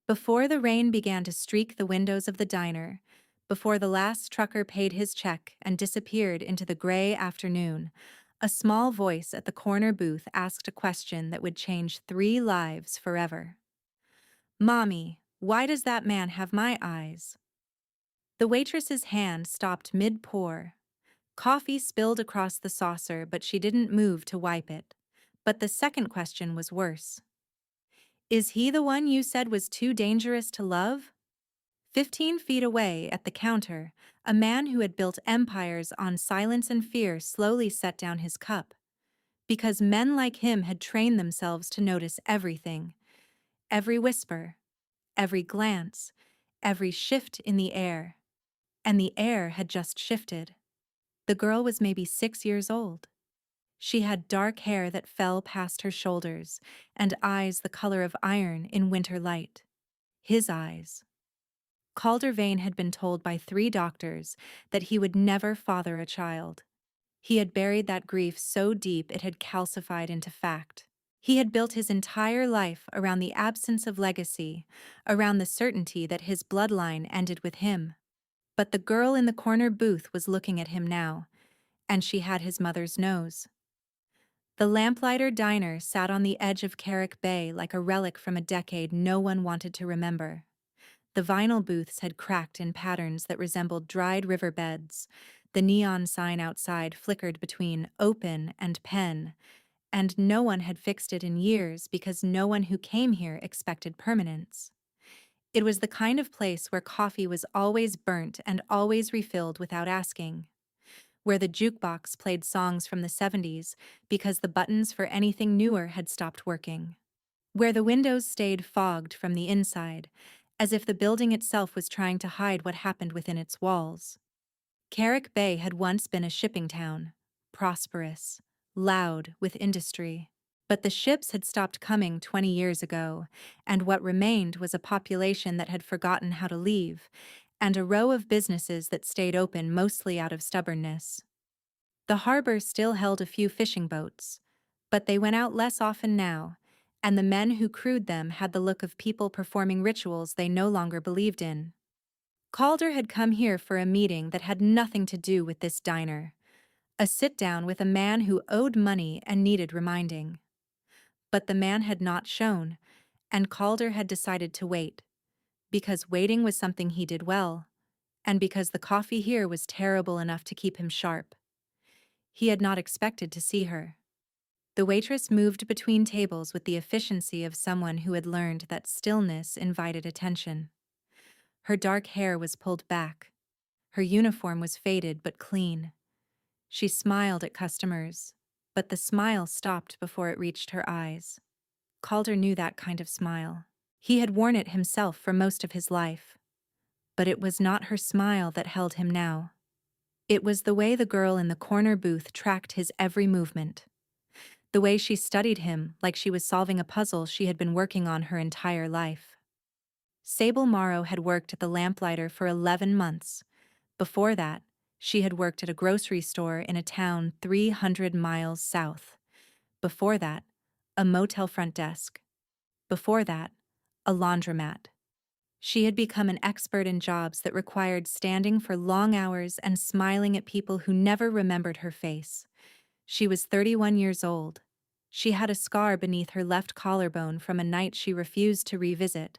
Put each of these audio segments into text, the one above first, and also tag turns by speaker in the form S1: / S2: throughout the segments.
S1: Before the rain began to streak the windows of the diner, before the last trucker paid his check and disappeared into the gray afternoon, a small voice at the corner booth asked a question that would change 3 lives forever. "Mommy, why does that man have my eyes?" The waitress's hand stopped mid-pour. Coffee spilled across the saucer, but she didn't move to wipe it. But the second question was worse. "Is he the one you said was too dangerous to love?" 15 feet away, at the counter, a man who had built empires on silence and fear slowly set down his cup. Because men like him had trained themselves to notice everything. Every whisper, every glance, every shift in the air. And the air had just shifted. The girl was maybe 6 years old. She had dark hair that fell past her shoulders, and eyes the color of iron in winter light. His eyes. Calder Vane had been told by 3 doctors that he would never father a child. He had buried that grief so deep it had calcified into fact. He had built his entire life around the absence of legacy, around the certainty that his bloodline ended with him. But the girl in the corner booth was looking at him now, and she had his mother's nose. The Lamplighter Diner sat on the edge of Carrick Bay like a relic from a decade no one wanted to remember. The vinyl booths had cracked in patterns that resembled dried riverbeds. The neon sign outside flickered between open and pen, and no one had fixed it in years because no one who came here expected permanence. It was the kind of place where coffee was always burnt and always refilled without asking, where the jukebox played songs from the 70s because the buttons for anything newer had stopped working, where the windows stayed fogged from the inside, as if the building itself was trying to hide what happened within its walls. Carrick Bay had once been a shipping town, prosperous, loud with industry. But the ships had stopped coming 20 years ago, and what remained was a population that had forgotten how to leave, and a row of businesses that stayed open mostly out of stubbornness. The harbor still held a few fishing boats, but they went out less often now, and the men who crewed them had the look of people performing rituals they no longer believed in. Calder had come here for a meeting that had nothing to do with this diner, a sit-down with a man who owed money and needed reminding. But the man had not shown, and Calder had decided to wait, because waiting was something he did well, and because the coffee here was terrible enough to keep him sharp. He had not expected to see her. The waitress moved between tables with the efficiency of someone who had learned that stillness invited attention. Her dark hair was pulled back. Her uniform was faded but clean. She smiled at customers, but the smile stopped before it reached her eyes. Calder knew that kind of smile. He had worn it himself for most of his life. But it was not her smile that held him now. It was the way the girl in the corner booth tracked his every movement. The way she studied him like she was solving a puzzle she had been working on her entire life. Sable Morrow had worked at the Lamplighter for 11 months. Before that, she had worked at a grocery store in a town 300 miles south. Before that, a motel front desk. Before that, a laundromat. She had become an expert in jobs that required standing for long hours and smiling at people who never remembered her face. She was 31 years old. She had a scar beneath her left collarbone from a night she refused to revisit,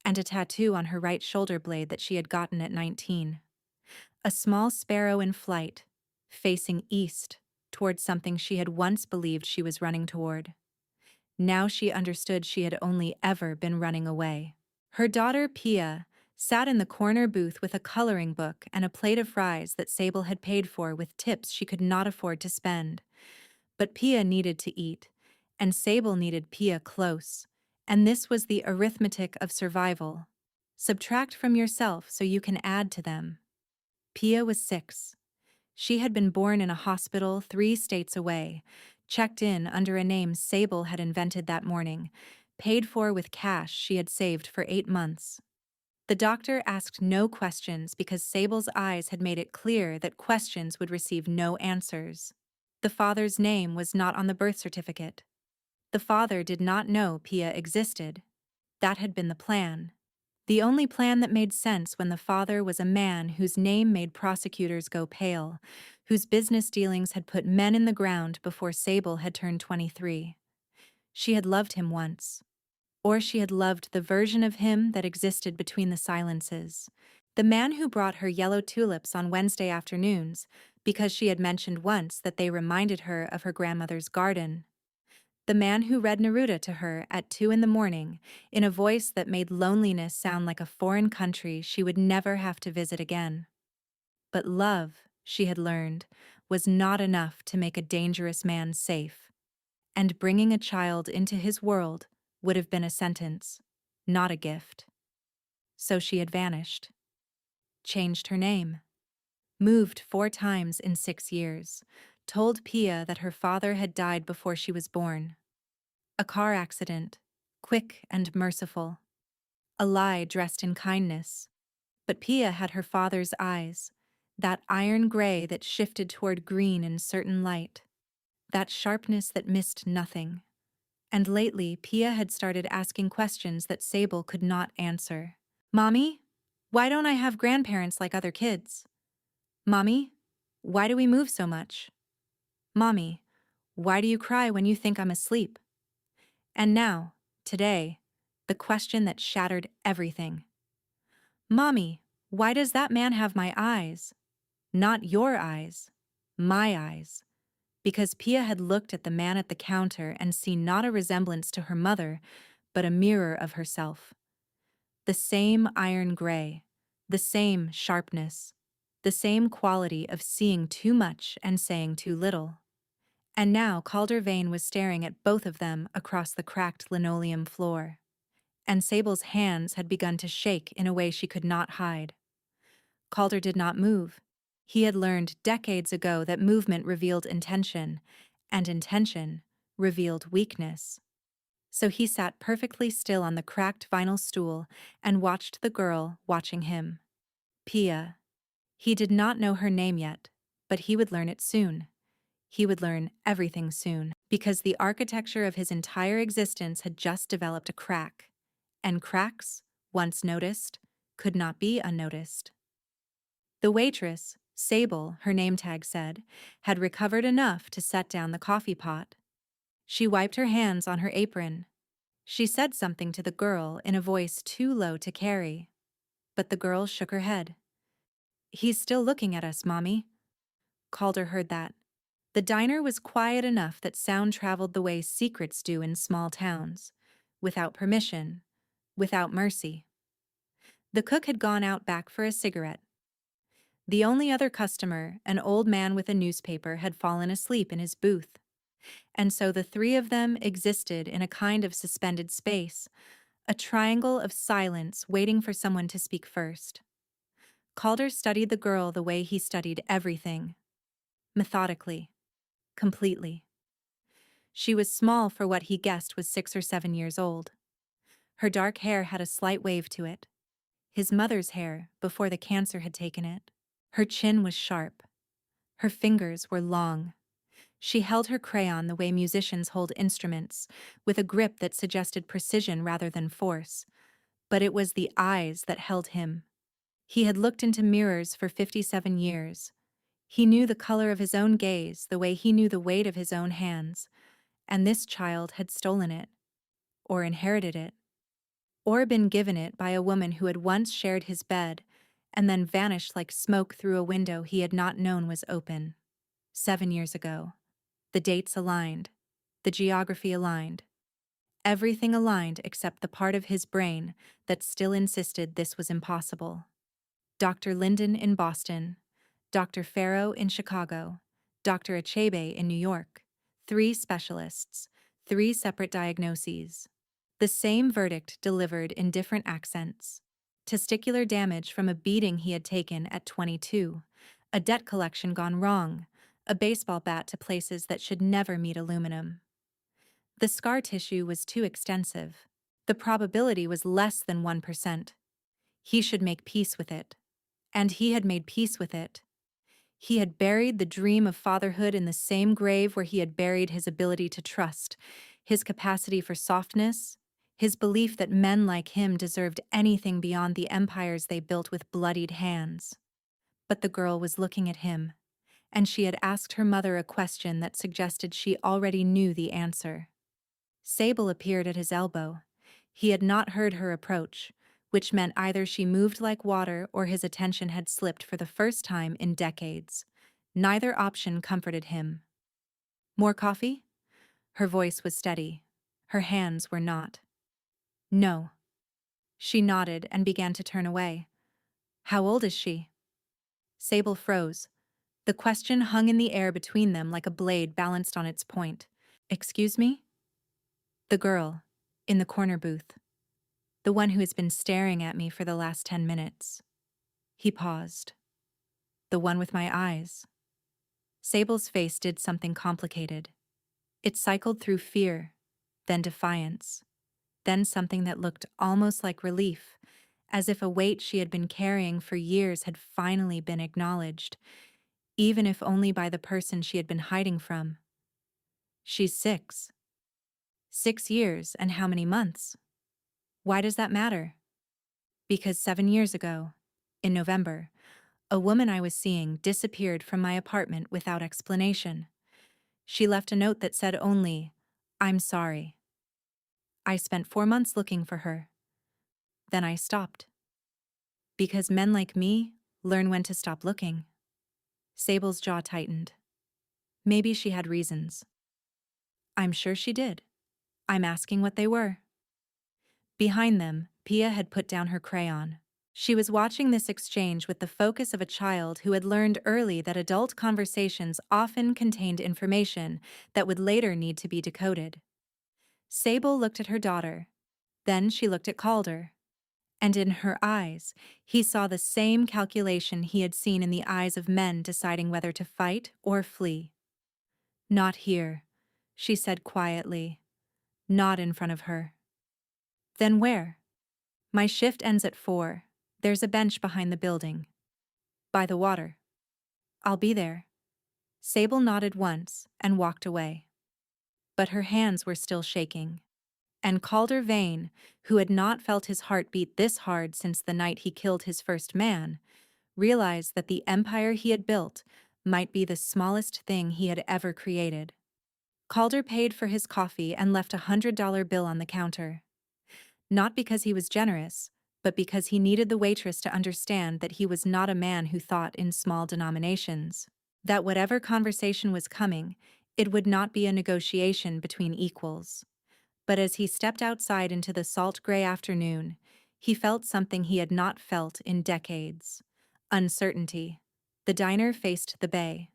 S1: and a tattoo on her right shoulder blade that she had gotten at 19. A small sparrow in flight, facing east, toward something she had once believed she was running toward. Now she understood she had only ever been running away. Her daughter, Pia, sat in the corner booth with a coloring book and a plate of fries that Sable had paid for with tips she could not afford to spend. But Pia needed to eat, and Sable needed Pia close, and this was the arithmetic of survival. Subtract from yourself so you can add to them. Pia was 6. She had been born in a hospital 3 states away, checked in under a name Sable had invented that morning, paid for with cash she had saved for 8 months. The doctor asked no questions because Sable's eyes had made it clear that questions would receive no answers. The father's name was not on the birth certificate. The father did not know Pia existed. That had been the plan. The only plan that made sense when the father was a man whose name made prosecutors go pale, whose business dealings had put men in the ground before Sable had turned 23. She had loved him once. Or she had loved the version of him that existed between the silences. The man who brought her yellow tulips on Wednesday afternoons because she had mentioned once that they reminded her of her grandmother's garden. The man who read Neruda to her at 2 in the morning in a voice that made loneliness sound like a foreign country she would never have to visit again. But love, she had learned, was not enough to make a dangerous man safe. And bringing a child into his world would have been a sentence, not a gift. So she had vanished. Changed her name. Moved 4 times in 6 years. Told Pia that her father had died before she was born. A car accident, quick and merciful. A lie dressed in kindness. But Pia had her father's eyes, that iron gray that shifted toward green in certain light, that sharpness that missed nothing. And lately, Pia had started asking questions that Sable could not answer. Mommy, why don't I have grandparents like other kids? Mommy, why do we move so much? Mommy, why do you cry when you think I'm asleep? And now, today, the question that shattered everything. Mommy, why does that man have my eyes? Not your eyes, my eyes. Because Pia had looked at the man at the counter and seen not a resemblance to her mother, but a mirror of herself. The same iron gray, the same sharpness, the same quality of seeing too much and saying too little. And now Calder Vane was staring at both of them across the cracked linoleum floor. And Sable's hands had begun to shake in a way she could not hide. Calder did not move. He had learned decades ago that movement revealed intention, and intention revealed weakness. So he sat perfectly still on the cracked vinyl stool and watched the girl watching him. Pia. He did not know her name yet, but he would learn it soon. He would learn everything soon, because the architecture of his entire existence had just developed a crack, and cracks, once noticed, could not be unnoticed. The waitress, Sable, her name tag said, had recovered enough to set down the coffee pot. She wiped her hands on her apron. She said something to the girl in a voice too low to carry. But the girl shook her head. He's still looking at us, Mommy. Calder heard that. The diner was quiet enough that sound traveled the way secrets do in small towns, without permission, without mercy. The cook had gone out back for a cigarette. The only other customer, an old man with a newspaper, had fallen asleep in his booth. And so the 3 of them existed in a kind of suspended space, a triangle of silence waiting for someone to speak first. Calder studied the girl the way he studied everything. Methodically. Completely. She was small for what he guessed was 6 or 7 years old. Her dark hair had a slight wave to it. His mother's hair, before the cancer had taken it. Her chin was sharp. Her fingers were long. She held her crayon the way musicians hold instruments, with a grip that suggested precision rather than force. But it was the eyes that held him. He had looked into mirrors for 57 years. He knew the color of his own gaze the way he knew the weight of his own hands, and this child had stolen it, or inherited it, or been given it by a woman who had once shared his bed and then vanished like smoke through a window he had not known was open. 7 years ago. The dates aligned. The geography aligned. Everything aligned except the part of his brain that still insisted this was impossible. Dr. Linden in Boston, Dr. Farrow in Chicago, Dr. Achebe in New York. 3 specialists, 3 separate diagnoses. The same verdict delivered in different accents. Testicular damage from a beating he had taken at 22, a debt collection gone wrong, a baseball bat to places that should never meet aluminum. The scar tissue was too extensive. The probability was less than 1%. He should make peace with it. And he had made peace with it. He had buried the dream of fatherhood in the same grave where he had buried his ability to trust, his capacity for softness, his belief that men like him deserved anything beyond the empires they built with bloodied hands. But the girl was looking at him, and she had asked her mother a question that suggested she already knew the answer. Sable appeared at his elbow. He had not heard her approach, which meant either she moved like water or his attention had slipped for the first time in decades. Neither option comforted him. More coffee? Her voice was steady. Her hands were not. No. She nodded and began to turn away. How old is she? Sable froze. The question hung in the air between them like a blade balanced on its point. Excuse me? The girl, in the corner booth. The one who has been staring at me for the last 10 minutes. He paused. The one with my eyes. Sable's face did something complicated. It cycled through fear, then defiance, then something that looked almost like relief, as if a weight she had been carrying for years had finally been acknowledged, even if only by the person she had been hiding from. She's 6. 6 years, and how many months? Why does that matter? Because 7 years ago, in November, a woman I was seeing disappeared from my apartment without explanation. She left a note that said only, "I'm sorry." I spent 4 months looking for her. Then I stopped. Because men like me learn when to stop looking. Sable's jaw tightened. Maybe she had reasons. I'm sure she did. I'm asking what they were. Behind them, Pia had put down her crayon. She was watching this exchange with the focus of a child who had learned early that adult conversations often contained information that would later need to be decoded. Sable looked at her daughter. Then she looked at Calder. And in her eyes, he saw the same calculation he had seen in the eyes of men deciding whether to fight or flee. Not here, she said quietly. Not in front of her. Then where? My shift ends at 4. There's a bench behind the building. By the water. I'll be there. Sable nodded once and walked away. But her hands were still shaking. And Calder Vane, who had not felt his heart beat this hard since the night he killed his first man, realized that the empire he had built might be the smallest thing he had ever created. Calder paid for his coffee and left $100 bill on the counter. Not because he was generous, but because he needed the waitress to understand that he was not a man who thought in small denominations. That whatever conversation was coming, it would not be a negotiation between equals. But as he stepped outside into the salt gray afternoon, he felt something he had not felt in decades. Uncertainty. The diner faced the bay.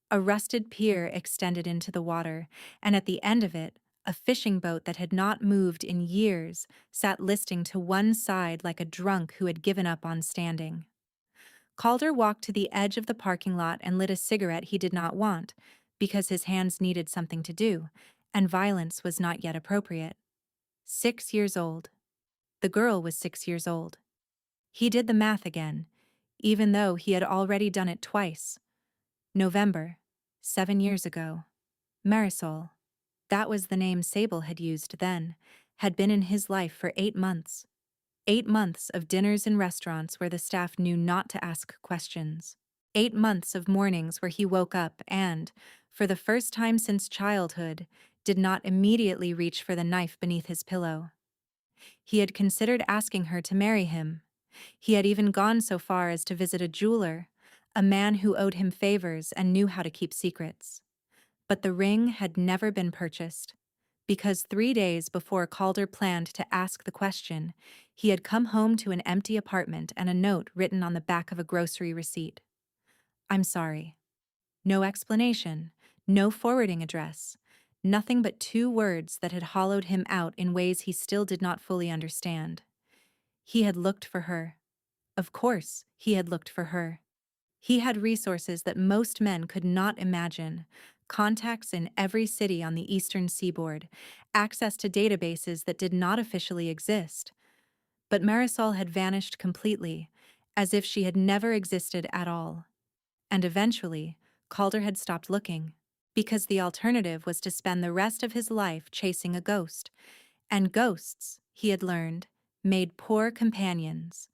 S1: A rusted pier extended into the water, and at the end of it, a fishing boat that had not moved in years sat listing to one side like a drunk who had given up on standing. Calder walked to the edge of the parking lot and lit a cigarette he did not want, because his hands needed something to do, and violence was not yet appropriate. 6 years old. The girl was 6 years old. He did the math again, even though he had already done it twice. November, 7 years ago. Marisol. That was the name Sable had used then, had been in his life for 8 months. 8 months of dinners in restaurants where the staff knew not to ask questions. 8 months of mornings where he woke up and, for the first time since childhood, did not immediately reach for the knife beneath his pillow. He had considered asking her to marry him. He had even gone so far as to visit a jeweler, a man who owed him favors and knew how to keep secrets. But the ring had never been purchased, because 3 days before Calder planned to ask the question, he had come home to an empty apartment and a note written on the back of a grocery receipt. I'm sorry. No explanation, no forwarding address, nothing but 2 words that had hollowed him out in ways he still did not fully understand. He had looked for her. Of course, he had looked for her. He had resources that most men could not imagine, contacts in every city on the eastern seaboard, access to databases that did not officially exist. But Marisol had vanished completely, as if she had never existed at all. And eventually, Calder had stopped looking, because the alternative was to spend the rest of his life chasing a ghost, And ghosts, he had learned, made poor companions.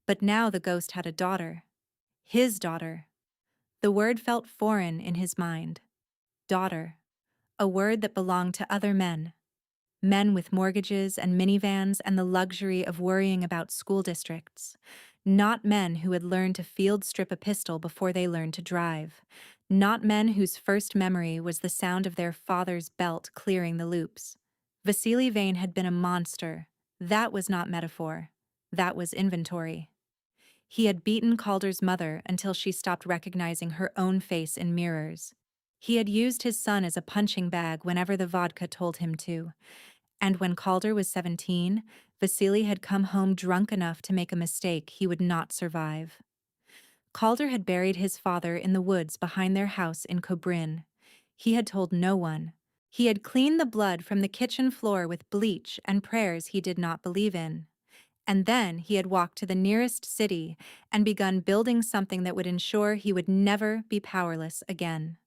S1: But now the ghost had a daughter. His daughter. The word felt foreign in his mind. Daughter. A word that belonged to other men. Men with mortgages and minivans and the luxury of worrying about school districts. Not men who had learned to field strip a pistol before they learned to drive. Not men whose first memory was the sound of their father's belt clearing the loops. Vasily Vane had been a monster. That was not metaphor. That was inventory. He had beaten Calder's mother until she stopped recognizing her own face in mirrors. He had used his son as a punching bag whenever the vodka told him to. And when Calder was 17, Vasily had come home drunk enough to make a mistake he would not survive. Calder had buried his father in the woods behind their house in Kobrin. He had told no one. He had cleaned the blood from the kitchen floor with bleach and prayers he did not believe in. And then he had walked to the nearest city and begun building something that would ensure he would never be powerless again.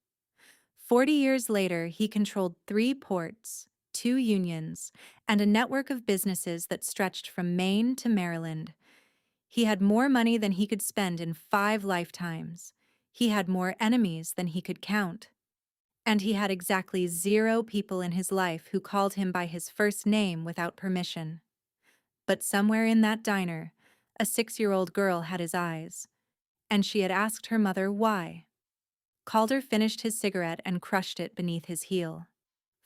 S1: 40 years later, he controlled 3 ports, 2 unions, and a network of businesses that stretched from Maine to Maryland. He had more money than he could spend in 5 lifetimes. He had more enemies than he could count. And he had exactly 0 people in his life who called him by his first name without permission. But somewhere in that diner, a 6-year-old girl had his eyes, and she had asked her mother why. Calder finished his cigarette and crushed it beneath his heel.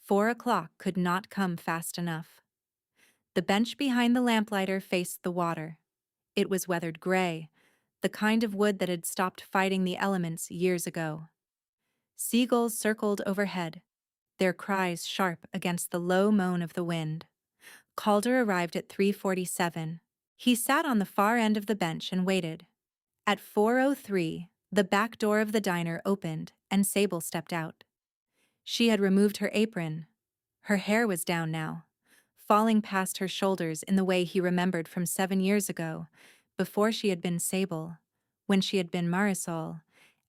S1: 4 o'clock could not come fast enough. The bench behind the lamplighter faced the water. It was weathered gray, the kind of wood that had stopped fighting the elements years ago. Seagulls circled overhead, their cries sharp against the low moan of the wind. Calder arrived at 3:47. He sat on the far end of the bench and waited. At 4:03, the back door of the diner opened and Sable stepped out. She had removed her apron. Her hair was down now, falling past her shoulders in the way he remembered from 7 years ago, before she had been Sable, when she had been Marisol,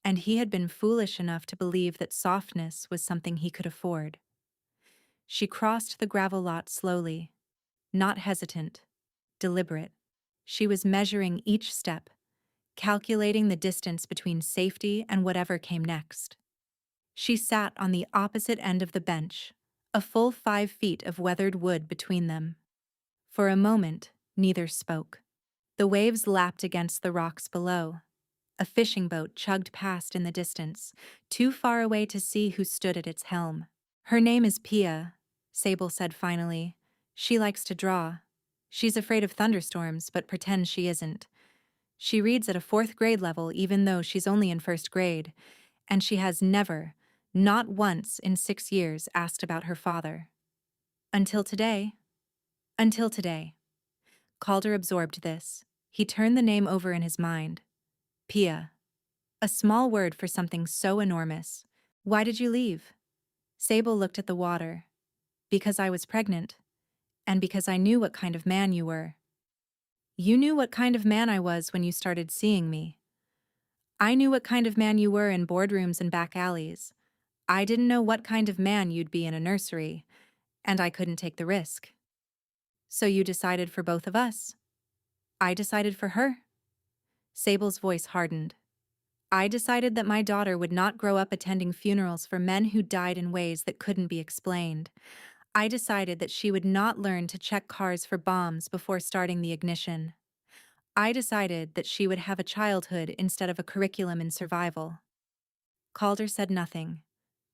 S1: and he had been foolish enough to believe that softness was something he could afford. She crossed the gravel lot slowly, not hesitant, deliberate. She was measuring each step, calculating the distance between safety and whatever came next. She sat on the opposite end of the bench, a full 5 feet of weathered wood between them. For a moment, neither spoke. The waves lapped against the rocks below. A fishing boat chugged past in the distance, too far away to see who stood at its helm. Her name is Pia, Sable said finally. She likes to draw. She's afraid of thunderstorms, but pretends she isn't. She reads at a 4th grade level even though she's only in 1st grade, and she has never, not once in 6 years, asked about her father. Until today. Until today. Calder absorbed this. He turned the name over in his mind. Pia. A small word for something so enormous. Why did you leave? Sable looked at the water. Because I was pregnant. And because I knew what kind of man you were. You knew what kind of man I was when you started seeing me. I knew what kind of man you were in boardrooms and back alleys. I didn't know what kind of man you'd be in a nursery, and I couldn't take the risk. So you decided for both of us. I decided for her. Sable's voice hardened. I decided that my daughter would not grow up attending funerals for men who died in ways that couldn't be explained. I decided that she would not learn to check cars for bombs before starting the ignition. I decided that she would have a childhood instead of a curriculum in survival. Calder said nothing,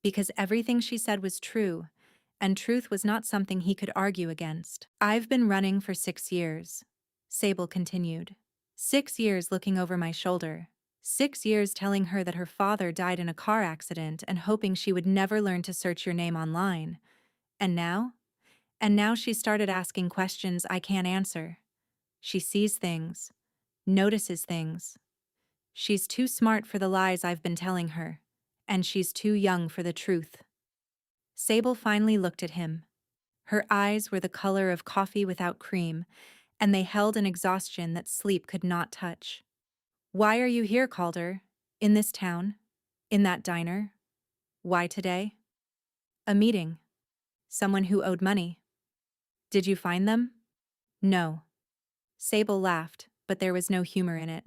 S1: because everything she said was true, and truth was not something he could argue against. I've been running for 6 years, Sable continued. 6 years looking over my shoulder. 6 years telling her that her father died in a car accident and hoping she would never learn to search your name online. And now? And now she started asking questions I can't answer. She sees things, notices things. She's too smart for the lies I've been telling her, and she's too young for the truth. Sable finally looked at him. Her eyes were the color of coffee without cream, and they held an exhaustion that sleep could not touch. Why are you here, Calder? In this town? In that diner? Why today? A meeting. Someone who owed money. Did you find them? No. Sable laughed, but there was no humor in it.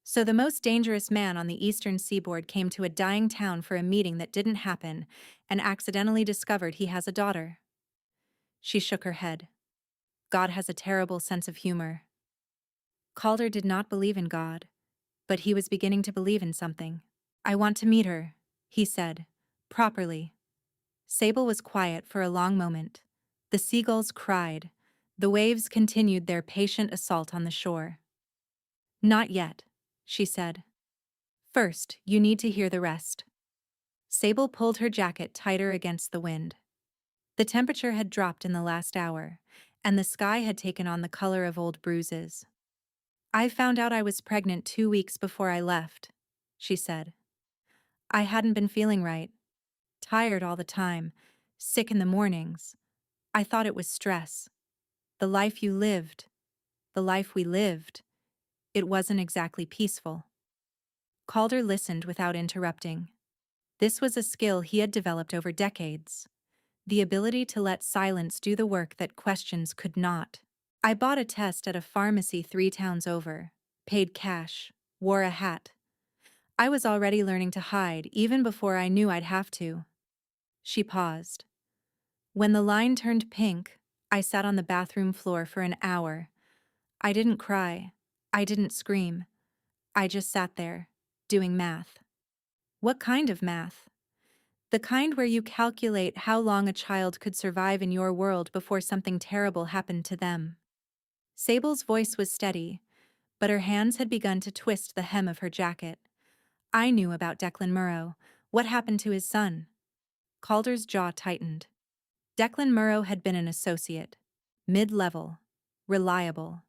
S1: So the most dangerous man on the eastern seaboard came to a dying town for a meeting that didn't happen and accidentally discovered he has a daughter. She shook her head. God has a terrible sense of humor. Calder did not believe in God, but he was beginning to believe in something. I want to meet her, he said, properly. Sable was quiet for a long moment. The seagulls cried. The waves continued their patient assault on the shore. Not yet, she said. First, you need to hear the rest. Sable pulled her jacket tighter against the wind. The temperature had dropped in the last hour, and the sky had taken on the color of old bruises. I found out I was pregnant 2 weeks before I left, she said. I hadn't been feeling right. Tired all the time, sick in the mornings. I thought it was stress. The life you lived, the life we lived, it wasn't exactly peaceful. Calder listened without interrupting. This was a skill he had developed over decades. The ability to let silence do the work that questions could not. I bought a test at a pharmacy 3 towns over, paid cash, wore a hat. I was already learning to hide even before I knew I'd have to. She paused. When the line turned pink, I sat on the bathroom floor for an hour. I didn't cry. I didn't scream. I just sat there, doing math. What kind of math? The kind where you calculate how long a child could survive in your world before something terrible happened to them. Sable's voice was steady, but her hands had begun to twist the hem of her jacket. I knew about Declan Murrow. What happened to his son? Calder's jaw tightened. Declan Murrow had been an associate. Mid-level. Reliable.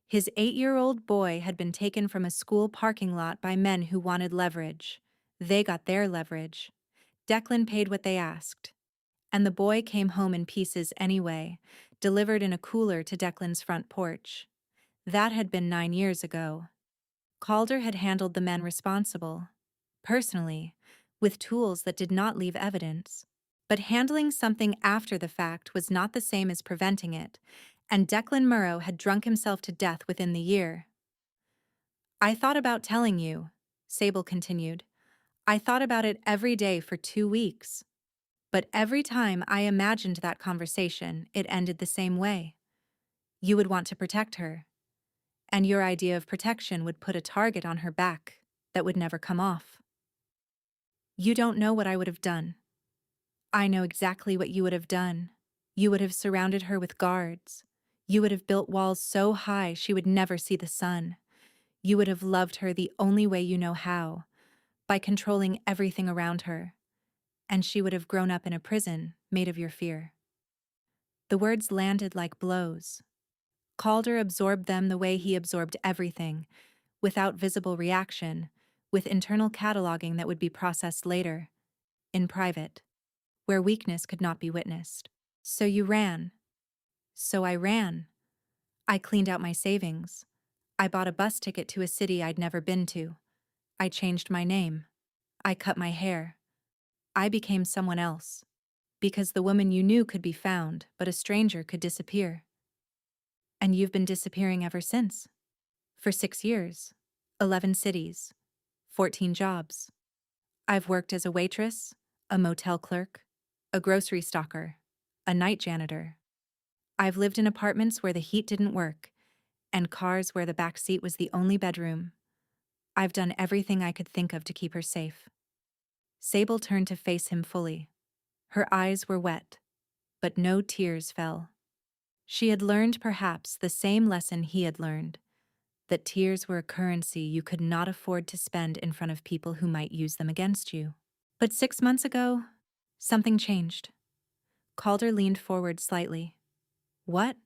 S1: His 8-year-old boy had been taken from a school parking lot by men who wanted leverage. They got their leverage. Declan paid what they asked. And the boy came home in pieces anyway, delivered in a cooler to Declan's front porch. That had been 9 years ago. Calder had handled the men responsible. Personally, with tools that did not leave evidence. But handling something after the fact was not the same as preventing it, and Declan Murrow had drunk himself to death within the year. I thought about telling you, Sable continued. I thought about it every day for 2 weeks. But every time I imagined that conversation, it ended the same way. You would want to protect her. And your idea of protection would put a target on her back that would never come off. You don't know what I would have done. I know exactly what you would have done. You would have surrounded her with guards. You would have built walls so high she would never see the sun. You would have loved her the only way you know how, by controlling everything around her. And she would have grown up in a prison made of your fear. The words landed like blows. Calder absorbed them the way he absorbed everything, without visible reaction, with internal cataloging that would be processed later, in private, where weakness could not be witnessed. So you ran. So I ran. I cleaned out my savings. I bought a bus ticket to a city I'd never been to. I changed my name. I cut my hair. I became someone else. Because the woman you knew could be found, but a stranger could disappear. And you've been disappearing ever since. For 6 years. 11 cities. 14 jobs. I've worked as a waitress, a motel clerk, a grocery stocker, a night janitor. I've lived in apartments where the heat didn't work, and cars where the back seat was the only bedroom. I've done everything I could think of to keep her safe. Sable turned to face him fully. Her eyes were wet, but no tears fell. She had learned perhaps the same lesson he had learned, that tears were a currency you could not afford to spend in front of people who might use them against you. But 6 months ago, something changed. Calder leaned forward slightly. What?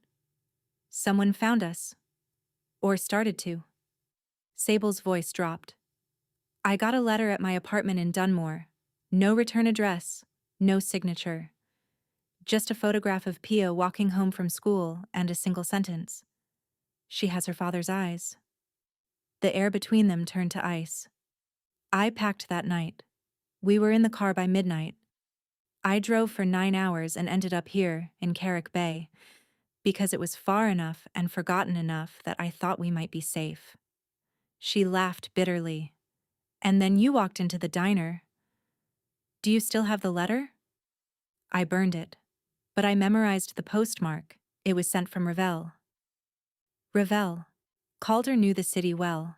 S1: Someone found us. Or started to. Sable's voice dropped. I got a letter at my apartment in Dunmore. No return address, no signature. Just a photograph of Pia walking home from school and a single sentence. She has her father's eyes. The air between them turned to ice. I packed that night. We were in the car by midnight. I drove for 9 hours and ended up here, in Carrick Bay, Because it was far enough and forgotten enough that I thought we might be safe. She laughed bitterly. And then you walked into the diner. Do you still have the letter? I burned it. But I memorized the postmark. It was sent from Revel. Revel. Calder knew the city well.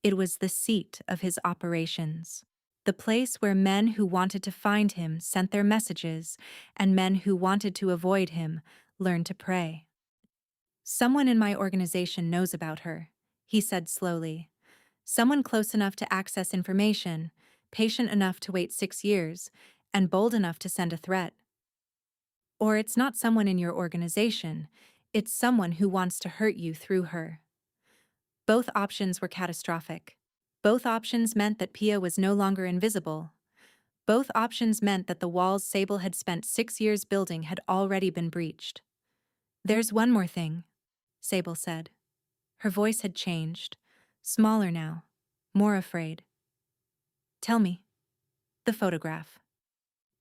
S1: It was the seat of his operations. The place where men who wanted to find him sent their messages, and men who wanted to avoid him learned to pray. Someone in my organization knows about her, he said slowly. Someone close enough to access information, patient enough to wait 6 years, and bold enough to send a threat. Or it's not someone in your organization, it's someone who wants to hurt you through her. Both options were catastrophic. Both options meant that Pia was no longer invisible. Both options meant that the walls Sable had spent 6 years building had already been breached. There's one more thing, Sable said. Her voice had changed, smaller now, more afraid. Tell me. The photograph.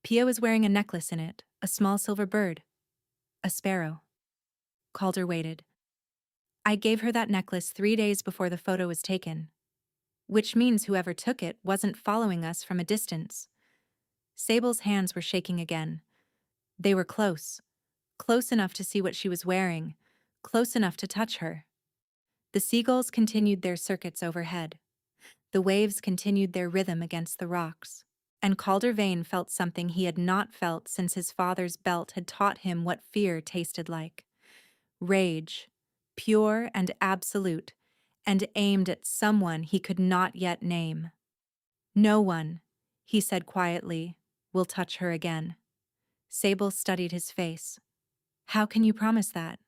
S1: Pia was wearing a necklace in it, a small silver bird. A sparrow. Calder waited. I gave her that necklace 3 days before the photo was taken. Which means whoever took it wasn't following us from a distance. Sable's hands were shaking again. They were close. Close enough to see what she was wearing. Close enough to touch her. The seagulls continued their circuits overhead. The waves continued their rhythm against the rocks. And Calder Vane felt something he had not felt since his father's belt had taught him what fear tasted like. Rage, pure and absolute, and aimed at someone he could not yet name. No one, he said quietly, will touch her again. Sable studied his face. How can you promise that?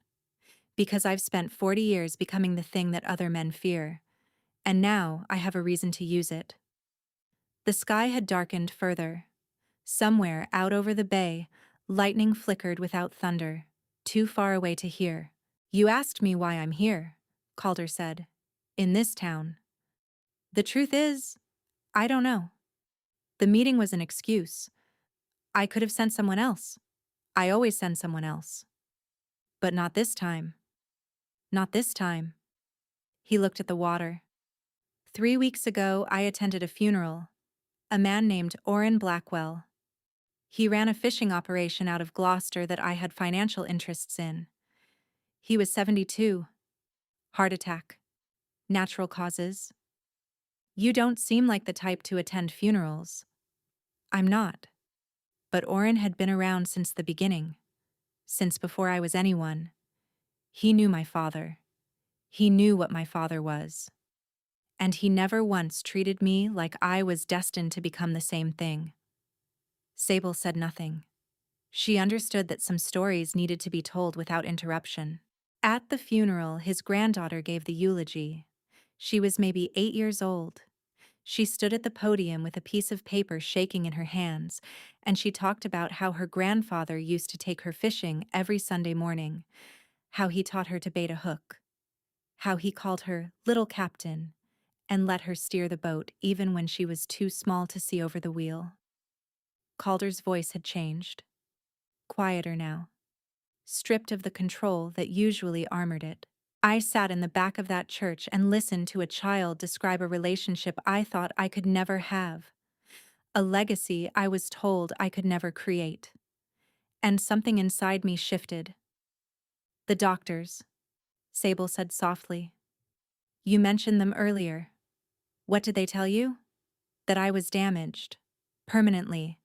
S1: Because I've spent 40 years becoming the thing that other men fear, and now I have a reason to use it. The sky had darkened further. Somewhere out over the bay, lightning flickered without thunder, too far away to hear. You asked me why I'm here, Calder said. In this town. The truth is, I don't know. The meeting was an excuse. I could have sent someone else. I always send someone else. But not this time. Not this time. He looked at the water. 3 weeks ago, I attended a funeral. A man named Orrin Blackwell. He ran a fishing operation out of Gloucester that I had financial interests in. He was 72. Heart attack. Natural causes. You don't seem like the type to attend funerals. I'm not. But Orrin had been around since the beginning. Since before I was anyone. He knew my father. He knew what my father was. And he never once treated me like I was destined to become the same thing. Sable said nothing. She understood that some stories needed to be told without interruption. At the funeral, his granddaughter gave the eulogy. She was maybe 8 years old. She stood at the podium with a piece of paper shaking in her hands, and she talked about how her grandfather used to take her fishing every Sunday morning, how he taught her to bait a hook, how he called her Little Captain, and let her steer the boat even when she was too small to see over the wheel. Calder's voice had changed. Quieter now. Stripped of the control that usually armored it. I sat in the back of that church and listened to a child describe a relationship I thought I could never have. A legacy I was told I could never create. And something inside me shifted. The doctors, Sable said softly. You mentioned them earlier. What did they tell you? That I was damaged. Permanently.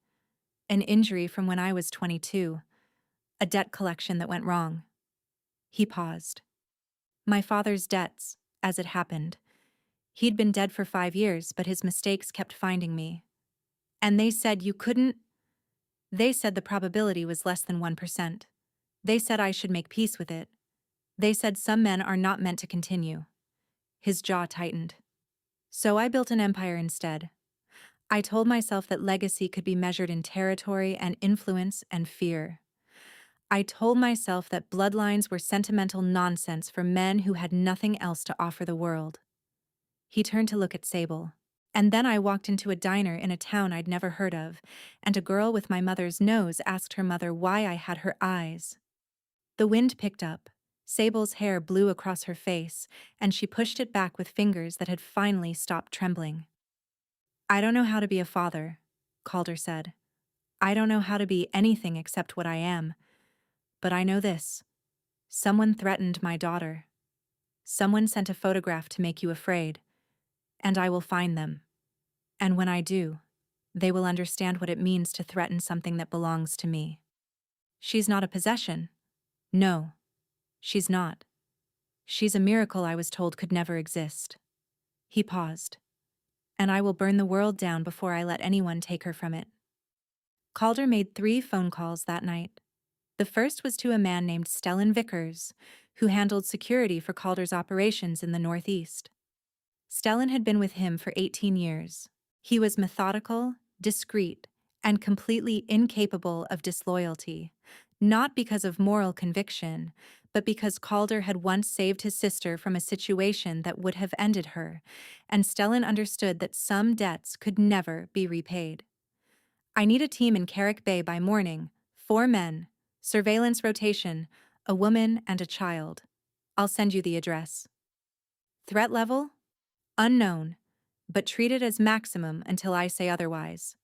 S1: An injury from when I was 22. A debt collection that went wrong. He paused. My father's debts, as it happened. He'd been dead for 5 years, but his mistakes kept finding me. And they said you couldn't. They said the probability was less than 1%. They said I should make peace with it. They said some men are not meant to continue. His jaw tightened. So I built an empire instead. I told myself that legacy could be measured in territory and influence and fear. I told myself that bloodlines were sentimental nonsense for men who had nothing else to offer the world. He turned to look at Sable. And then I walked into a diner in a town I'd never heard of, and a girl with my mother's nose asked her mother why I had her eyes. The wind picked up. Sable's hair blew across her face, and she pushed it back with fingers that had finally stopped trembling. "I don't know how to be a father," Calder said. "I don't know how to be anything except what I am. But I know this. Someone threatened my daughter. Someone sent a photograph to make you afraid. And I will find them. And when I do, they will understand what it means to threaten something that belongs to me. She's not a possession. No, she's not. She's a miracle I was told could never exist." He paused. "And I will burn the world down before I let anyone take her from it." Calder made 3 phone calls that night. The first was to a man named Stellan Vickers, who handled security for Calder's operations in the Northeast. Stellan had been with him for 18 years. He was methodical, discreet, and completely incapable of disloyalty, not because of moral conviction, but because Calder had once saved his sister from a situation that would have ended her, and Stellan understood that some debts could never be repaid. "I need a team in Carrick Bay by morning, 4 men, surveillance rotation, a woman and a child. I'll send you the address." Threat level? Unknown, but treat it as maximum until I say otherwise.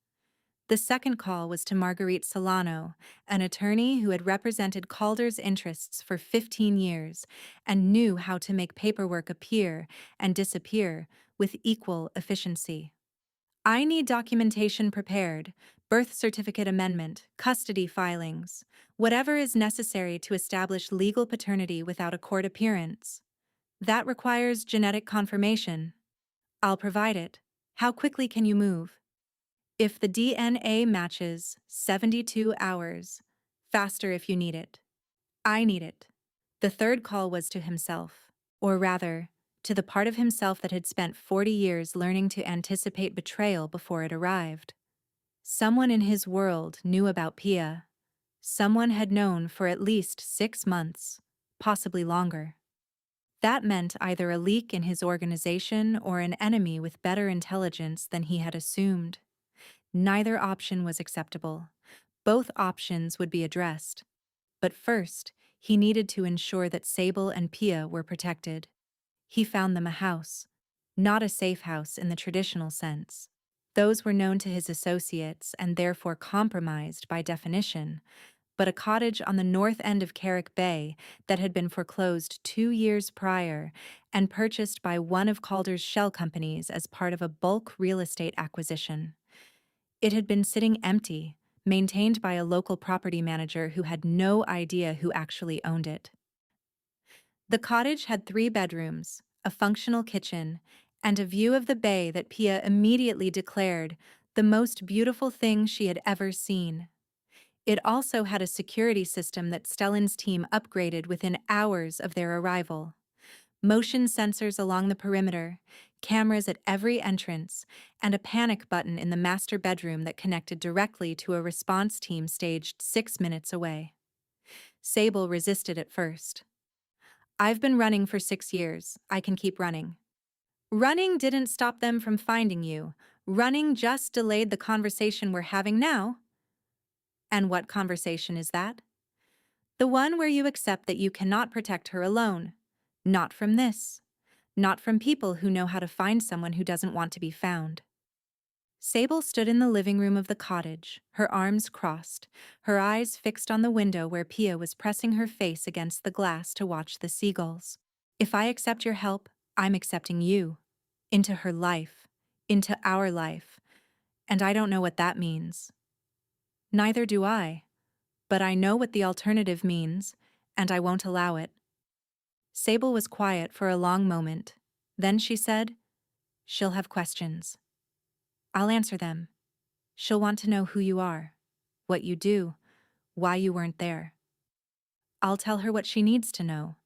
S1: The second call was to Marguerite Solano, an attorney who had represented Calder's interests for 15 years and knew how to make paperwork appear and disappear with equal efficiency. "I need documentation prepared, birth certificate amendment, custody filings, whatever is necessary to establish legal paternity without a court appearance. That requires genetic confirmation. I'll provide it. How quickly can you move? If the DNA matches, 72 hours. Faster if you need it. I need it." The third call was to himself, or rather, to the part of himself that had spent 40 years learning to anticipate betrayal before it arrived. Someone in his world knew about Pia. Someone had known for at least 6 months, possibly longer. That meant either a leak in his organization or an enemy with better intelligence than he had assumed. Neither option was acceptable. Both options would be addressed. But first, he needed to ensure that Sable and Pia were protected. He found them a house, not a safe house in the traditional sense. Those were known to his associates and therefore compromised by definition, but a cottage on the north end of Carrick Bay that had been foreclosed 2 years prior and purchased by one of Calder's shell companies as part of a bulk real estate acquisition. It had been sitting empty, maintained by a local property manager who had no idea who actually owned it. The cottage had 3 bedrooms, a functional kitchen, and a view of the bay that Pia immediately declared the most beautiful thing she had ever seen. It also had a security system that Stellan's team upgraded within hours of their arrival. Motion sensors along the perimeter, cameras at every entrance, and a panic button in the master bedroom that connected directly to a response team staged 6 minutes away. Sable resisted at first. "I've been running for 6 years. I can keep running." "Running didn't stop them from finding you. Running just delayed the conversation we're having now." "And what conversation is that?" "The one where you accept that you cannot protect her alone. Not from this. Not from people who know how to find someone who doesn't want to be found." Sable stood in the living room of the cottage, her arms crossed, her eyes fixed on the window where Pia was pressing her face against the glass to watch the seagulls. "If I accept your help, I'm accepting you. Into her life. Into our life. And I don't know what that means." "Neither do I. But I know what the alternative means, and I won't allow it." Sable was quiet for a long moment. Then she said, "She'll have questions. I'll answer them. She'll want to know who you are, what you do, why you weren't there. I'll tell her what she needs to know,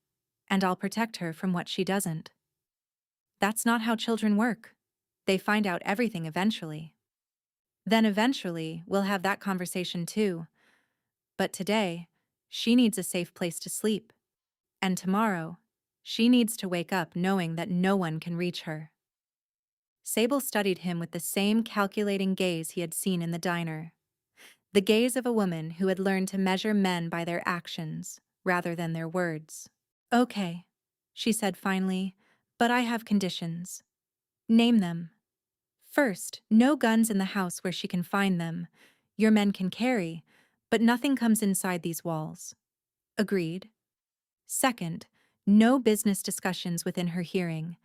S1: and I'll protect her from what she doesn't. That's not how children work. They find out everything eventually. Then eventually, we'll have that conversation too. But today, she needs a safe place to sleep. And tomorrow, she needs to wake up knowing that no one can reach her." Sable studied him with the same calculating gaze he had seen in the diner. The gaze of a woman who had learned to measure men by their actions, rather than their words. "Okay," she said finally, "but I have conditions." "Name them." "First, no guns in the house where she can find them. Your men can carry, but nothing comes inside these walls." "Agreed." "Second, no business discussions within her hearing.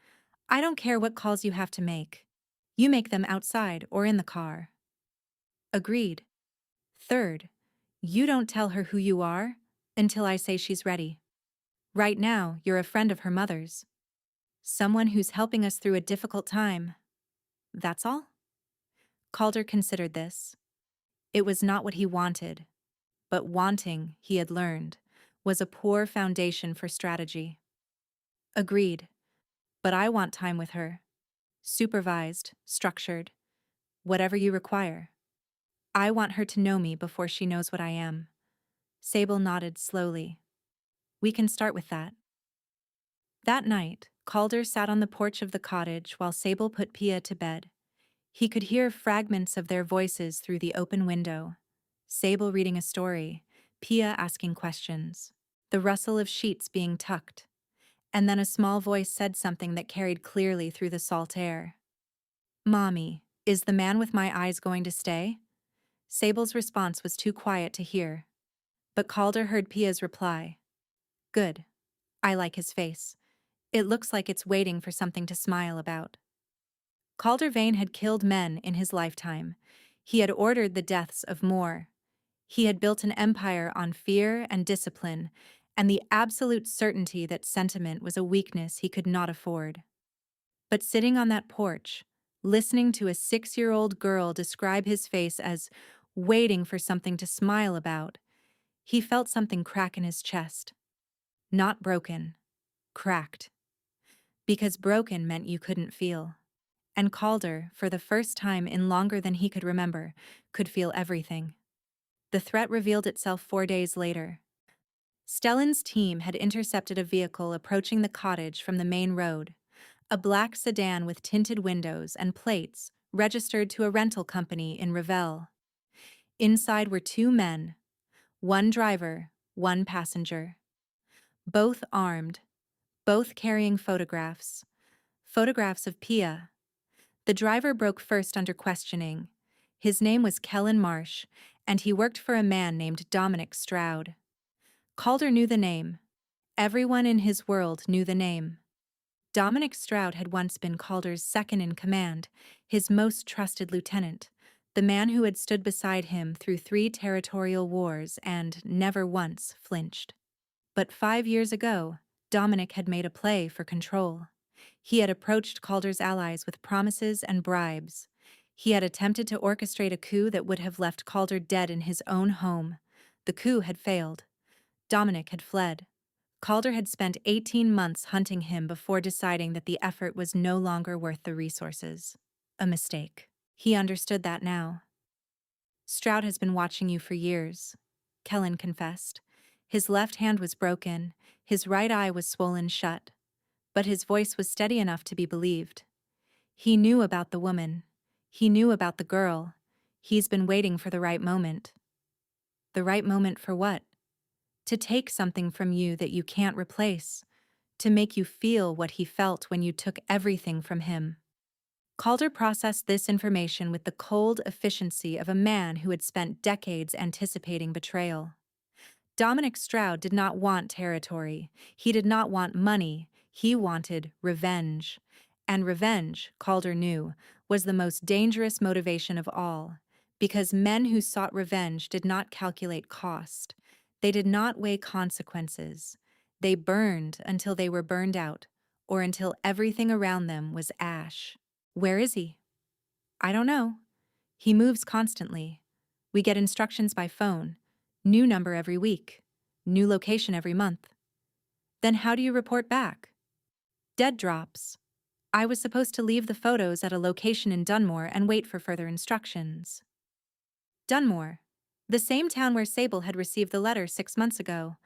S1: I don't care what calls you have to make. You make them outside or in the car." "Agreed." "Third, you don't tell her who you are until I say she's ready. Right now, you're a friend of her mother's. Someone who's helping us through a difficult time. That's all?" Calder considered this. It was not what he wanted, but wanting, he had learned, was a poor foundation for strategy. "Agreed, but I want time with her. Supervised, structured, whatever you require. I want her to know me before she knows what I am." Sable nodded slowly. "We can start with that." That night, Calder sat on the porch of the cottage while Sable put Pia to bed. He could hear fragments of their voices through the open window. Sable reading a story, Pia asking questions, the rustle of sheets being tucked, and then a small voice said something that carried clearly through the salt air. "Mommy, is the man with my eyes going to stay?" Sable's response was too quiet to hear, but Calder heard Pia's reply. "Good. I like his face. It looks like it's waiting for something to smile about." Calder Vane had killed men in his lifetime. He had ordered the deaths of more. He had built an empire on fear and discipline, and the absolute certainty that sentiment was a weakness he could not afford. But sitting on that porch, listening to a 6-year-old girl describe his face as waiting for something to smile about, he felt something crack in his chest. Not broken, cracked. Because broken meant you couldn't feel. And Calder, for the first time in longer than he could remember, could feel everything. The threat revealed itself 4 days later. Stellan's team had intercepted a vehicle approaching the cottage from the main road, a black sedan with tinted windows and plates registered to a rental company in Revel. Inside were 2 men, one driver, one passenger. Both armed, both carrying photographs of Pia. The driver broke first under questioning. His name was Kellen Marsh, and he worked for a man named Dominic Stroud. Calder knew the name. Everyone in his world knew the name. Dominic Stroud had once been Calder's second-in-command, his most trusted lieutenant, the man who had stood beside him through 3 territorial wars and never once flinched. But 5 years ago, Dominic had made a play for control. He had approached Calder's allies with promises and bribes. He had attempted to orchestrate a coup that would have left Calder dead in his own home. The coup had failed. Dominic had fled. Calder had spent 18 months hunting him before deciding that the effort was no longer worth the resources. A mistake. He understood that now. "Stroud has been watching you for years," Kellen confessed. His left hand was broken, his right eye was swollen shut, but his voice was steady enough to be believed. "He knew about the woman. He knew about the girl. He's been waiting for the right moment." "The right moment for what?" "To take something from you that you can't replace. To make you feel what he felt when you took everything from him." Calder processed this information with the cold efficiency of a man who had spent decades anticipating betrayal. Dominic Stroud did not want territory. He did not want money. He wanted revenge. And revenge, Calder knew, was the most dangerous motivation of all, because men who sought revenge did not calculate cost. They did not weigh consequences. They burned until they were burned out, or until everything around them was ash. "Where is he?" "I don't know. He moves constantly. We get instructions by phone. New number every week. New location every month." "Then how do you report back?" "Dead drops. I was supposed to leave the photos at a location in Dunmore and wait for further instructions." Dunmore, the same town where Sable had received the letter 6 months ago.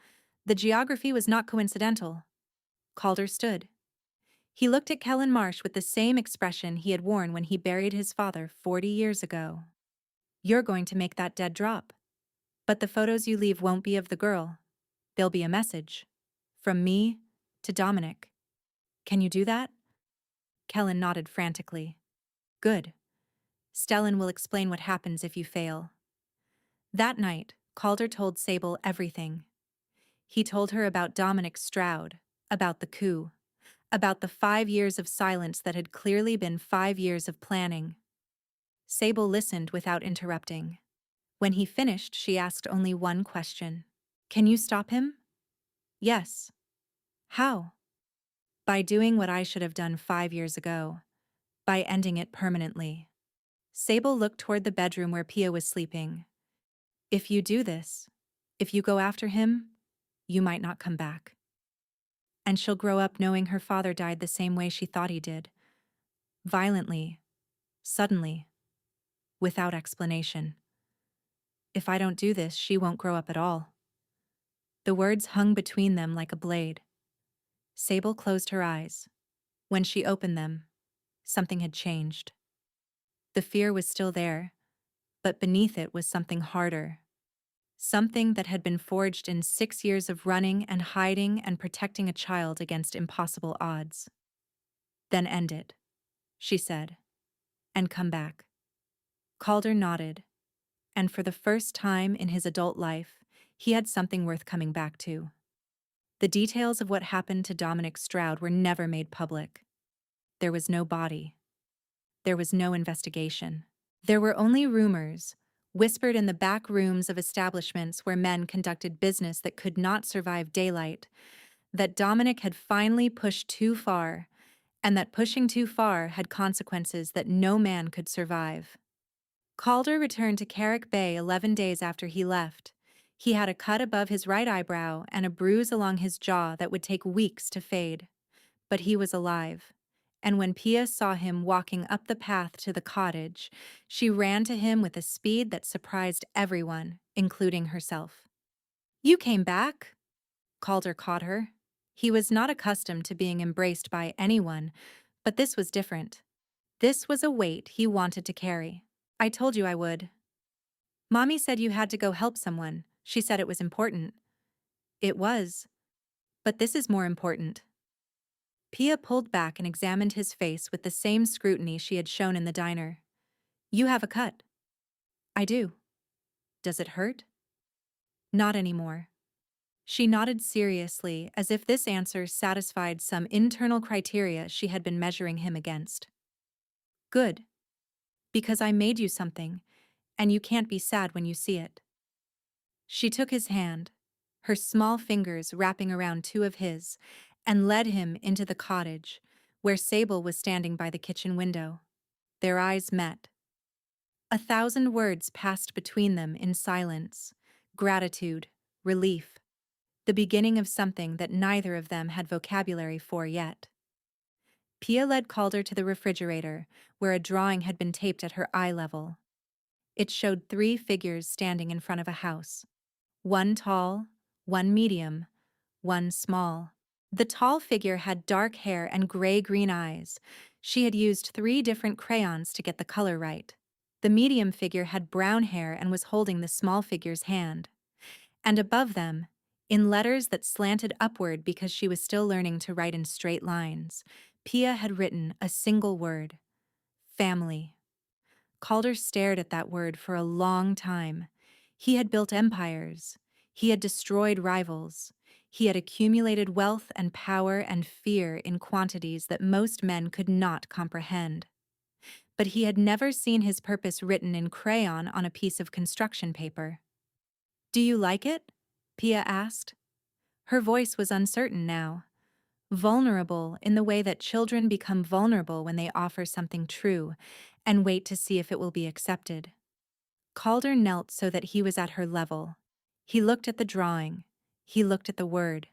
S1: The geography was not coincidental. Calder stood. He looked at Kellen Marsh with the same expression he had worn when he buried his father 40 years ago. "You're going to make that dead drop. But the photos you leave won't be of the girl. There'll be a message. From me to Dominic. Can you do that? Kellen nodded frantically. Good. Stellan will explain what happens if you fail. That night, Calder told Sable everything. He told her about Dominic Stroud, about the coup, about the 5 years of silence that had clearly been 5 years of planning. Sable listened without interrupting. When he finished, she asked only one question. Can you stop him? Yes. How? By doing what I should have done 5 years ago. By ending it permanently. Sable looked toward the bedroom where Pia was sleeping. If you do this, if you go after him, you might not come back. And she'll grow up knowing her father died the same way she thought he did. Violently. Suddenly. Without explanation. If I don't do this, she won't grow up at all. The words hung between them like a blade. Sable closed her eyes. When she opened them, something had changed. The fear was still there, but beneath it was something harder. Something that had been forged in 6 years of running and hiding and protecting a child against impossible odds. Then end it, she said, and come back. Calder nodded, and for the first time in his adult life, he had something worth coming back to. The details of what happened to Dominic Stroud were never made public. There was no body. There was no investigation. There were only rumors, whispered in the back rooms of establishments where men conducted business that could not survive daylight, that Dominic had finally pushed too far, and that pushing too far had consequences that no man could survive. Calder returned to Carrick Bay 11 days after he left. He had a cut above his right eyebrow and a bruise along his jaw that would take weeks to fade. But he was alive. And when Pia saw him walking up the path to the cottage, she ran to him with a speed that surprised everyone, including herself. You came back? Calder caught her. He was not accustomed to being embraced by anyone, but this was different. This was a weight he wanted to carry. I told you I would. Mommy said you had to go help someone. She said it was important. It was. But this is more important. Pia pulled back and examined his face with the same scrutiny she had shown in the diner. You have a cut. I do. Does it hurt? Not anymore. She nodded seriously, as if this answer satisfied some internal criteria she had been measuring him against. Good. Because I made you something, and you can't be sad when you see it. She took his hand, her small fingers wrapping around two of his, and led him into the cottage, where Sable was standing by the kitchen window. Their eyes met. 1,000 words passed between them in silence, gratitude, relief, the beginning of something that neither of them had vocabulary for yet. Pia led Calder to the refrigerator, where a drawing had been taped at her eye level. It showed 3 figures standing in front of a house. One tall, one medium, one small. The tall figure had dark hair and gray-green eyes. She had used 3 different crayons to get the color right. The medium figure had brown hair and was holding the small figure's hand. And above them, in letters that slanted upward because she was still learning to write in straight lines, Pia had written a single word: family. Calder stared at that word for a long time. He had built empires. He had destroyed rivals. He had accumulated wealth and power and fear in quantities that most men could not comprehend. But he had never seen his purpose written in crayon on a piece of construction paper. Do you like it? Pia asked. Her voice was uncertain now. Vulnerable in the way that children become vulnerable when they offer something true and wait to see if it will be accepted. Calder knelt so that he was at her level. He looked at the drawing. He looked at the word.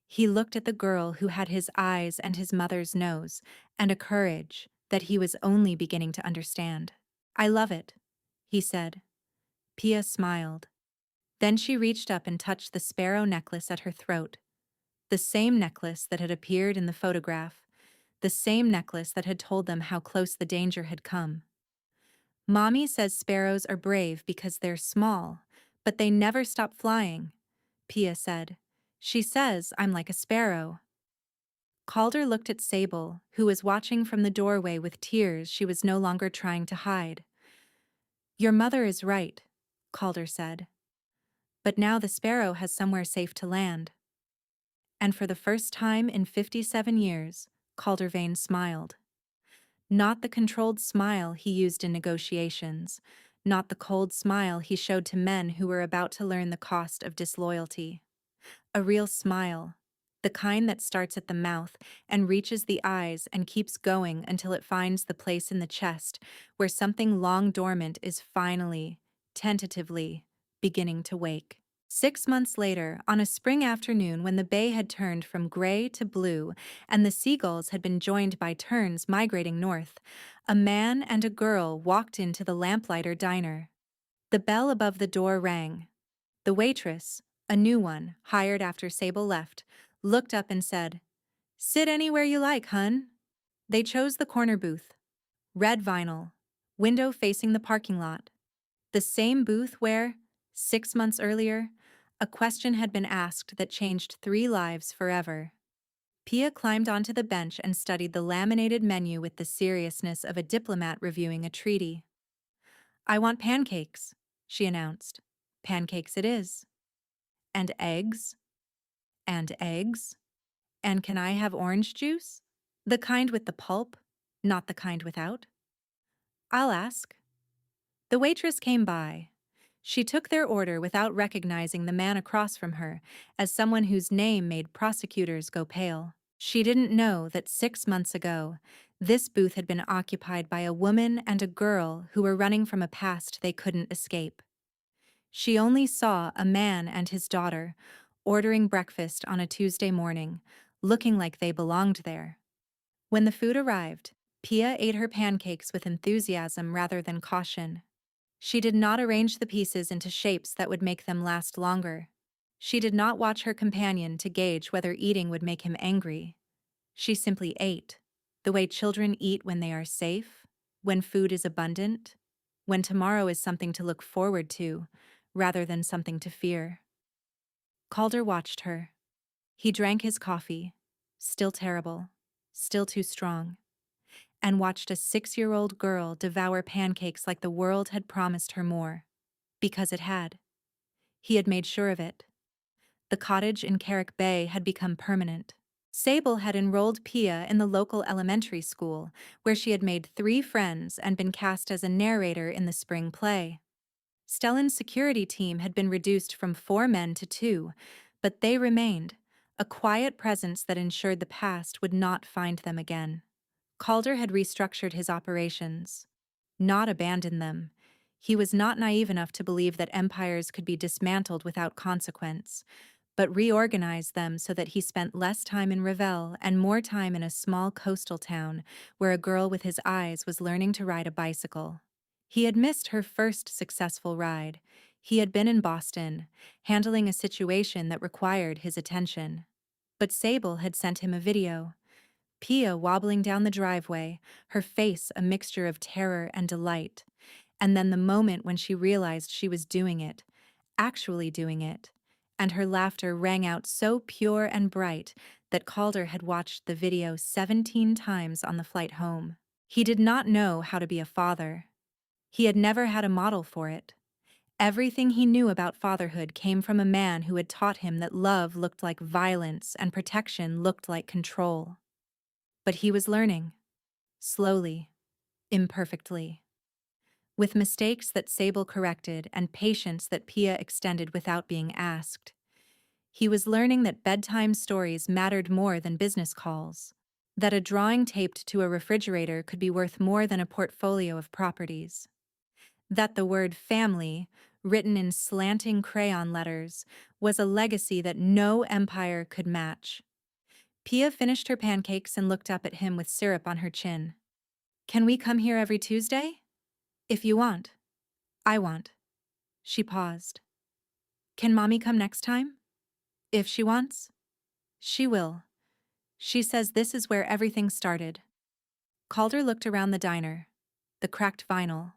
S1: He looked at the girl who had his eyes and his mother's nose, and a courage that he was only beginning to understand. I love it, he said. Pia smiled. Then she reached up and touched the sparrow necklace at her throat. The same necklace that had appeared in the photograph, the same necklace that had told them how close the danger had come. Mommy says sparrows are brave because they're small, but they never stop flying, Pia said. She says I'm like a sparrow. Calder looked at Sable, who was watching from the doorway with tears she was no longer trying to hide. Your mother is right, Calder said. But now the sparrow has somewhere safe to land. And for the first time in 57 years, Caldervane smiled. Not the controlled smile he used in negotiations, not the cold smile he showed to men who were about to learn the cost of disloyalty. A real smile, the kind that starts at the mouth and reaches the eyes and keeps going until it finds the place in the chest where something long dormant is finally, tentatively, beginning to wake. 6 months later, on a spring afternoon when the bay had turned from gray to blue and the seagulls had been joined by terns migrating north, a man and a girl walked into the lamplighter diner. The bell above the door rang. The waitress, a new one, hired after Sable left, looked up and said, "Sit anywhere you like, hun." They chose the corner booth. Red vinyl, window facing the parking lot. The same booth where, 6 months earlier, a question had been asked that changed 3 lives forever. Pia climbed onto the bench and studied the laminated menu with the seriousness of a diplomat reviewing a treaty. "I want pancakes," she announced. "Pancakes it is. And eggs. And eggs. And can I have orange juice? The kind with the pulp, not the kind without?" "I'll ask." The waitress came by. She took their order without recognizing the man across from her as someone whose name made prosecutors go pale. She didn't know that 6 months ago, this booth had been occupied by a woman and a girl who were running from a past they couldn't escape. She only saw a man and his daughter ordering breakfast on a Tuesday morning, looking like they belonged there. When the food arrived, Pia ate her pancakes with enthusiasm rather than caution. She did not arrange the pieces into shapes that would make them last longer. She did not watch her companion to gauge whether eating would make him angry. She simply ate, the way children eat when they are safe, when food is abundant, when tomorrow is something to look forward to, rather than something to fear. Calder watched her. He drank his coffee, still terrible, still too strong, and watched a 6-year-old girl devour pancakes like the world had promised her more. Because it had. He had made sure of it. The cottage in Carrick Bay had become permanent. Sable had enrolled Pia in the local elementary school, where she had made 3 friends and been cast as a narrator in the spring play. Stellan's security team had been reduced from 4 men to 2, but they remained, a quiet presence that ensured the past would not find them again. Calder had restructured his operations, not abandoned them. He was not naive enough to believe that empires could be dismantled without consequence, but reorganized them so that he spent less time in Revel and more time in a small coastal town where a girl with his eyes was learning to ride a bicycle. He had missed her first successful ride. He had been in Boston, handling a situation that required his attention. But Sable had sent him a video. Pia wobbling down the driveway, her face a mixture of terror and delight. And then the moment when she realized she was doing it, actually doing it, and her laughter rang out so pure and bright that Calder had watched the video 17 times on the flight home. He did not know how to be a father. He had never had a model for it. Everything he knew about fatherhood came from a man who had taught him that love looked like violence and protection looked like control. But he was learning. Slowly. Imperfectly. With mistakes that Sable corrected and patience that Pia extended without being asked. He was learning that bedtime stories mattered more than business calls, that a drawing taped to a refrigerator could be worth more than a portfolio of properties, that the word family, written in slanting crayon letters, was a legacy that no empire could match. Pia finished her pancakes and looked up at him with syrup on her chin. "Can we come here every Tuesday?" "If you want." "I want." She paused. "Can Mommy come next time?" "If she wants." "She will. She says this is where everything started." Calder looked around the diner. The cracked vinyl.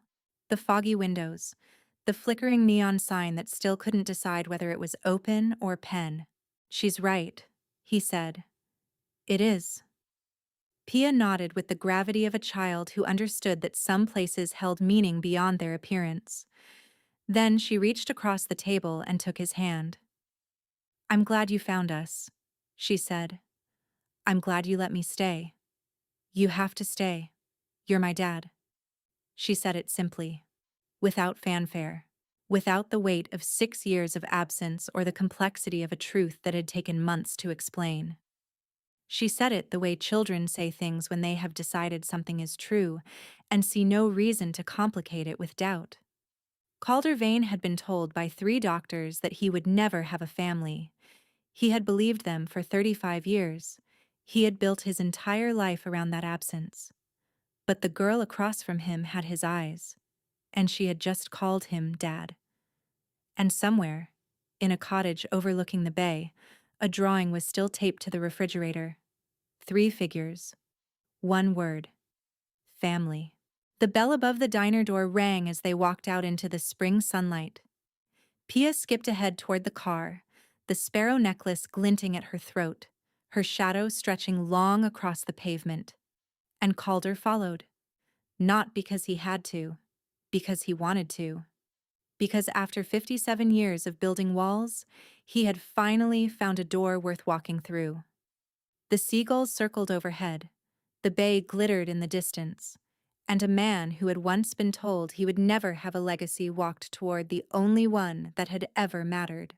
S1: The foggy windows. The flickering neon sign that still couldn't decide whether it was open or pen. She's right, he said. It is. Pia nodded with the gravity of a child who understood that some places held meaning beyond their appearance. Then she reached across the table and took his hand. I'm glad you found us, she said. I'm glad you let me stay. You have to stay. You're my dad. She said it simply, without fanfare, without the weight of 6 years of absence or the complexity of a truth that had taken months to explain. She said it the way children say things when they have decided something is true and see no reason to complicate it with doubt. Calder Vane had been told by 3 doctors that he would never have a family. He had believed them for 35 years. He had built his entire life around that absence. But the girl across from him had his eyes, and she had just called him Dad. And somewhere, in a cottage overlooking the bay, a drawing was still taped to the refrigerator. 3 figures. 1 word. Family. The bell above the diner door rang as they walked out into the spring sunlight. Pia skipped ahead toward the car, the sparrow necklace glinting at her throat, her shadow stretching long across the pavement. And Calder followed. Not because he had to, because he wanted to. Because after 57 years of building walls, he had finally found a door worth walking through. The seagulls circled overhead, the bay glittered in the distance, and a man who had once been told he would never have a legacy walked toward the only one that had ever mattered.